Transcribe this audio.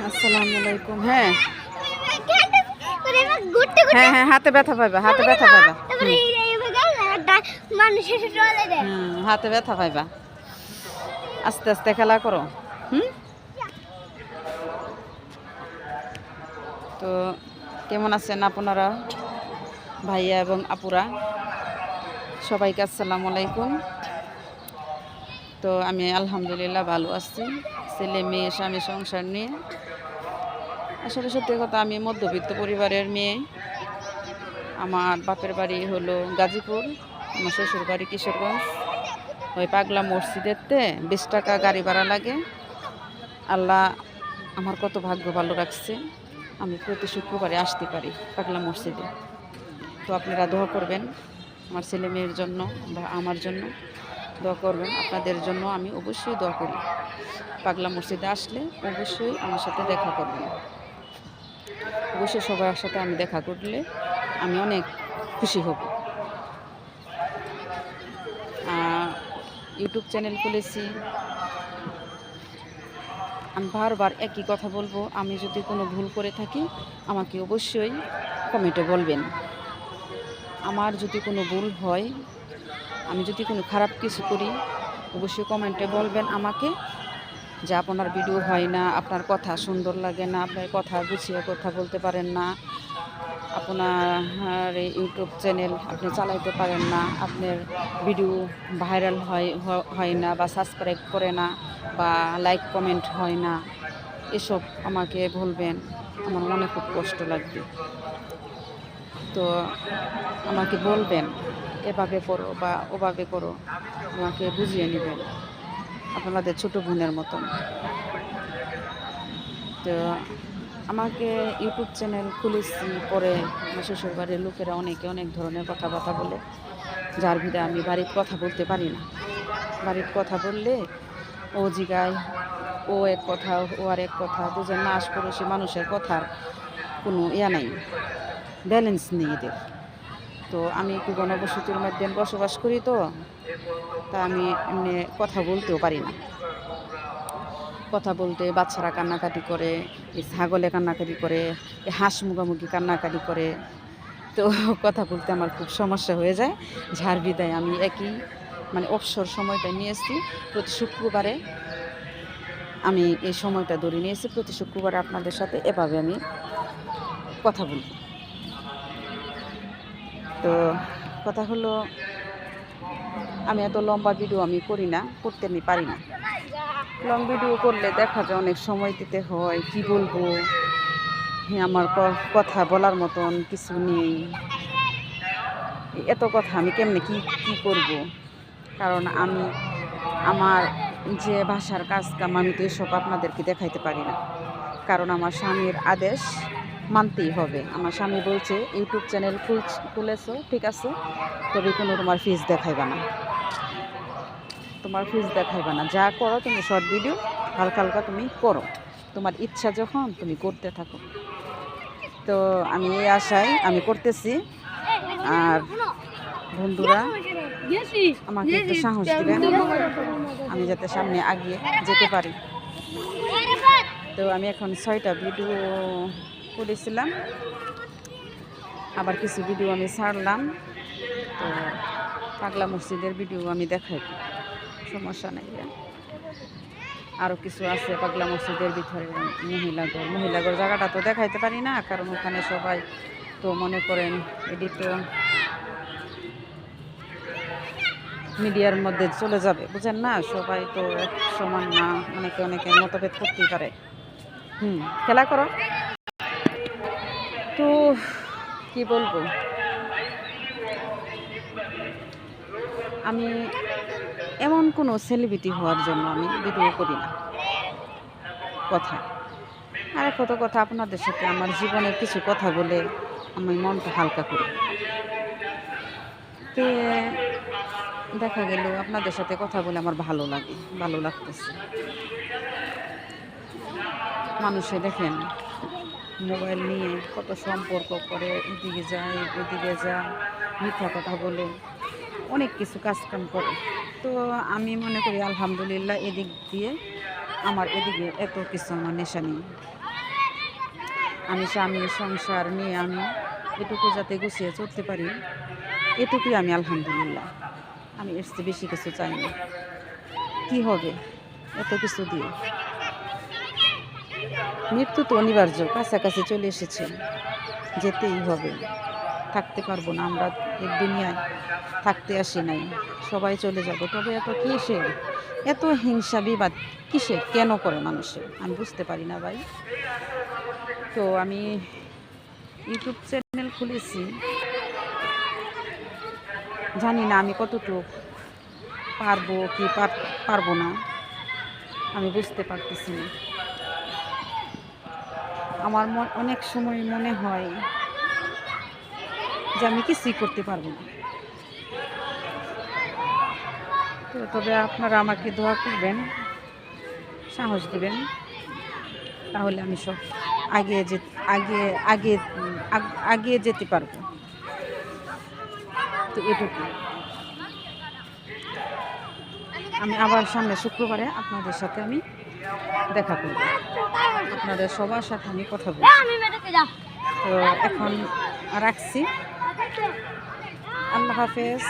আসসালামু আলাইকুম। হ্যাঁ হ্যাঁ হ্যাঁ, হাতে ব্যথা পাইবা, হাতে ব্যথা পাইবা, হাতে ব্যথা পাইবা। আস্তে আস্তে খেলা করো। তো কেমন আছেন আপনারা ভাইয়া এবং আপুরা? সবাইকে আসসালামু আলাইকুম। তো আমি আলহামদুলিল্লাহ ভালো আছি, ছেলে মেয়ে স্বামী সংসার নিয়ে। আসলে সত্যি কথা, আমি মধ্যবিত্ত পরিবারের মেয়ে। আমার বাপের বাড়ি হলো গাজীপুর, আমার শ্বশুর বাড়ি কিশোরগঞ্জ। ওই পাগলা মসজিদেরতে 20 টাকা গাড়ি ভাড়া লাগে। আল্লাহ আমার কত ভাগ্য ভালো রাখছে, আমি প্রতি শুক্রবারে আসতে পারি পাগলা মসজিদে। তো আপনারা দোয়া করবেন আমার ছেলে মেয়ের জন্য বা আমার জন্য দোয়া করবেন। আপনাদের জন্য আমি অবশ্যই দোয়া করি। পাগলা মসজিদে আসলে অবশ্যই আমার সাথে দেখা করবেন। অবশ্যই সবার সাথে আমি দেখা করলে আমি অনেক খুশি হব। ইউটিউব চ্যানেল খুলেছি, আমি বারবার একই কথা বলবো। আমি যদি কোনো ভুল করে থাকি আমাকে অবশ্যই কমেন্টে বলবেন। আমার যদি কোনো ভুল হয়, আমি যদি কোনো খারাপ কিছু করি, অবশ্যই কমেন্টে বলবেন আমাকে যে আপনার ভিডিও হয় না, আপনার কথা সুন্দর লাগে না, আপনার কথা গুছিয়ে কথা বলতে পারেন না, আপনার ইউটিউব চ্যানেল আপনি চালাইতে পারেন না, আপনার ভিডিও ভাইরাল হয় না, বা সাবস্ক্রাইব করে না, বা লাইক কমেন্ট হয় না। এসব আমাকে বলবেন, আমার মনে খুব কষ্ট লাগবে। তো আমাকে বলবেন এভাবে করো বা ওভাবে করো, আমাকে বুঝিয়ে নেবেন আপনাদের ছোট বোনের মতন। তো আমাকে ইউটিউব চ্যানেল খুলেছি পরে আমার শ্বশুরবাড়ির লোকেরা অনেকে অনেক ধরনের কথাবার্তা বলে, যার ভিতরে আমি বাড়ির কথা বলতে পারি না। বাড়ির কথা বললে ও জিগায়, ও এক কথা ও আর এক কথা, বুঝেন না? আশপাশে মানুষের কথার কোনো নাই, ব্যালেন্স নেই এদের। তো আমি একটু গণবসতির মধ্যে বসবাস করি, তো তা আমি এমনি কথা বলতেও পারি না। কথা বলতে বাচ্চারা কান্নাকাটি করে, এই ছাগলে কান্নাকাটি করে, এই হাঁস মুগামুগি কান্নাকাটি করে। তো কথা বলতে আমার খুব সমস্যা হয়ে যায়। যার বিদায় আমি অবসর সময়টা নিয়েছি প্রতি শুক্রবারে। আমি এই সময়টা ধরে নিয়েছি, প্রতি শুক্রবারে আপনাদের সাথে এভাবে আমি কথা বলব। তো কথা হলো, আমি এত লম্বা ভিডিও আমি করি না, করতে আমি পারি না। লং ভিডিও করলে দেখা যায় অনেক সময় দিতে হয়, কি বলবো, আমার কথা বলার মতন কিছু নেই। এত কথা আমি কেমনে কি করব? কারণ আমি আমার যে ভাষার কাজ কাম, আমি তো এসব আপনাদেরকে দেখাইতে পারি না। কারণ আমার স্বামীর আদেশ মানতেই হবে। আমার স্বামী বলছে ইউটিউব চ্যানেল খুলেছো, ঠিক আছে, তবে কোনো তোমার ফিস দেখাইবা না, তোমার ফিস দেখাইবা না। যা করো তুমি শর্ট ভিডিও হালকা হালকা তুমি করো, তোমার ইচ্ছা যখন তুমি করতে থাকো। তো আমি এই আশায় আমি করতেছি। আর বন্ধুরা আমাকে একটু সাহস দিবেন, আমি যাতে সামনে আগিয়ে যেতে পারি। তো আমি এখন 6টা ভিডিও করেছিলাম, আবার কিছু ভিডিও আমি ছাড়লাম। তো পাগলা মসজিদের ভিডিও আমি দেখাই, সমস্যা নেই। আরও কিছু আছে পাগলা মসজিদের ভিতরে, মহিলাগর জায়গাটা তো দেখাইতে পারি না, কারণ ওখানে সবাই তো মনে করেন এটি তো মিডিয়ার মধ্যে চলে যাবে, বুঝেন না? সবাই তো এক সমান না, অনেকে মতভেদ করতেই পারে। খেলা করো। তো কি বলবো, আমি এমন কোনো সেলিব্রিটি হওয়ার জন্য আমি ভিডিও করি না। কথা আর কত কথা আপনাদের সাথে আমার জীবনের কিছু কথা বলে আমি মনটা হালকা করি। তো দেখা গেল আপনাদের সাথে কথা বলে আমার ভালো লাগতেছে। মানুষে দেখেন মোবাইল নিয়ে কত সম্পর্ক করে, এদিকে যায় ওদিকে যায়, মিথ্যা কথা বলে, অনেক কিছু কাজকাম করে। তো আমি মনে করি আলহামদুলিল্লাহ এদিক দিয়ে আমার এদিকে এত কিছু আমার নেশা নেই। আমি স্বামী সংসার নিয়ে আমি এটুকু যাতে গুছিয়ে চলতে পারি, এটুকুই আমি আলহামদুলিল্লাহ। আমি এর চেয়ে বেশি কিছু চাই না। কি হবে এত কিছু দিয়ে? মৃত্যু তো অনিবার্য, কাছাকাছি চলে এসেছে, যেতেই হবে। থাকতে পারবো না, আমরা এই দুনিয়ায় থাকতে আসি নাই, সবাই চলে যাব। তবে এত কিসের এত হিংসা বিবাদ, কিসের, কেন করে মানুষে? আমি বুঝতে পারি না ভাই। তো আমি ইউটিউব চ্যানেল খুলেছি, জানি না আমি কতটুকু পারবো কি পারবো না, আমি বুঝতে পারতেছি না। আমার অনেক সময় মনে হয় যে আমি কিছুই করতে পারবো না। তো তবে আপনারা আমাকে দোয়া করবেন, সাহস দেবেন, তাহলে আমি সব আগিয়ে যেতে পারবো। তো এটুকু। আমি আবার সামনে শুক্রবারে আপনাদের সাথে আমি দেখা করব, আপনাদের সবার সাথে আমি কথা বলব। তো এখন রাখছি, আল্লাহ হাফেজ।